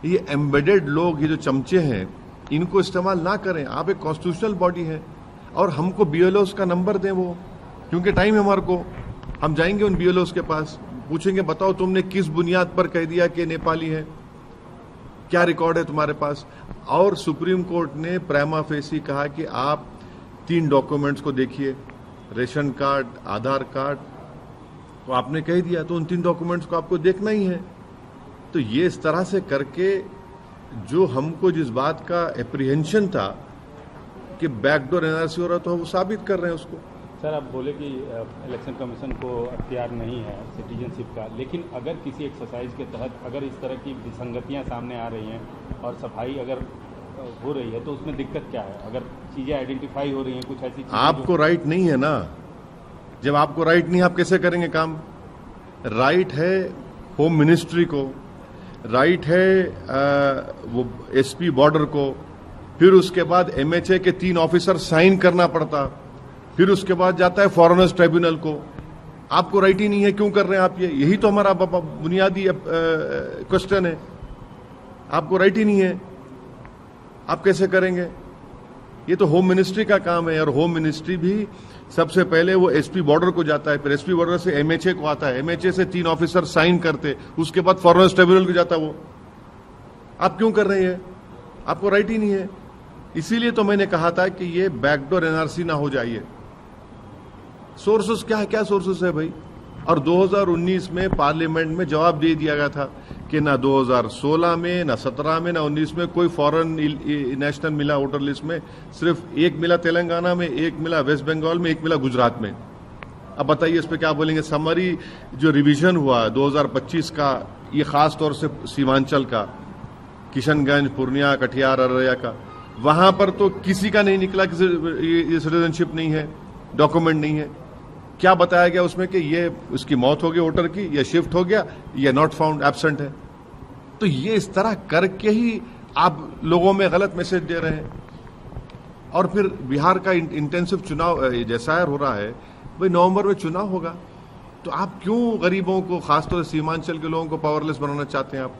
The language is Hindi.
ये एम्बेडेड लोग, ये जो चमचे हैं, इनको इस्तेमाल ना करें। आप एक कॉन्स्टिट्यूशनल बॉडी है और हमको बीएलओस का नंबर दें वो, क्योंकि टाइम है हमारे को। हम जाएंगे उन बीएलओस के पास, पूछेंगे बताओ तुमने किस बुनियाद पर कह दिया कि नेपाली है, क्या रिकॉर्ड है तुम्हारे पास। और सुप्रीम कोर्ट ने प्राइमा फेसी कहा कि आप 3 डॉक्यूमेंट्स को देखिए, रेशन कार्ड, आधार कार्ड, तो आपने कह दिया तो उन 3 डॉक्यूमेंट्स को आपको देखना ही है। तो ये इस तरह से करके जो हमको जिस बात का एप्रीहेंशन था कि बैकडोर एनआरसी हो रहा था, वो साबित कर रहे हैं उसको। सर, आप बोले कि इलेक्शन कमीशन को अख्तियार नहीं है सिटीजनशिप का, लेकिन अगर किसी एक्सरसाइज के तहत अगर इस तरह की विसंगतियां सामने आ रही हैं और सफाई अगर हो रही है तो उसमें दिक्कत क्या है? अगर चीजें आइडेंटिफाई हो रही हैं, कुछ ऐसी चीजें आपको राइट नहीं है ना। जब आपको राइट नहीं, आप कैसे करेंगे काम? राइट है होम मिनिस्ट्री को, राइट है वो एसपी बॉर्डर को, फिर उसके बाद एमएचए के 3 ऑफिसर साइन करना पड़ता, फिर उसके बाद जाता है फॉरेनर्स ट्राइब्यूनल को। आपको राइट ही नहीं है, क्यों कर रहे हैं आप ये? यही तो हमारा बुनियादी क्वेश्चन है। आपको राइट ही नहीं है, आप कैसे करेंगे? ये तो होम मिनिस्ट्री का काम है, और होम मिनिस्ट्री भी सबसे पहले वो एसपी बॉर्डर को जाता है, फिर एसपी बॉर्डर से एमएचए को आता है, एमएचए से 3 ऑफिसर साइन करते, उसके बाद फॉरेनर्स ट्राइब्यूनल को जाता वो। आप क्यों कर रहे हैं? आपको राइट ही नहीं है। इसीलिए तो मैंने कहा था कि ये बैकडोर एनआरसी ना हो जाइए। सोर्सेस क्या सोर्सेस है भाई? और 2019 में पार्लियामेंट में जवाब दे दिया गया था कि ना 2016 में, ना 17 में, ना 19 में कोई फॉरेन नेशनल मिला वोटर लिस्ट में। सिर्फ 1 मिला तेलंगाना में, 1 मिला वेस्ट बंगाल में, 1 मिला गुजरात में। अब बताइए इस पे क्या बोलेंगे? समरी जो रिवीजन हुआ 2025 का, ये खास तौर से सीमांचल का, किशनगंज, पूर्णिया, कटिहार, अररिया का, वहां पर तो किसी का नहीं निकला कि ये सिटीजनशिप नहीं है, डॉक्यूमेंट नहीं है। क्या बताया गया उसमें कि ये उसकी मौत हो गई वोटर की, या शिफ्ट हो गया, या नॉट फाउंड, एब्सेंट है। तो ये इस तरह करके ही आप लोगों में गलत मैसेज दे रहे हैं। और फिर बिहार का इंटेंसिव चुनाव जैसा हो रहा है, भाई नवंबर में चुनाव होगा, तो आप क्यों गरीबों को, खासतौर से सीमांचल के लोगों को पावरलेस बनाना चाहते हैं आप?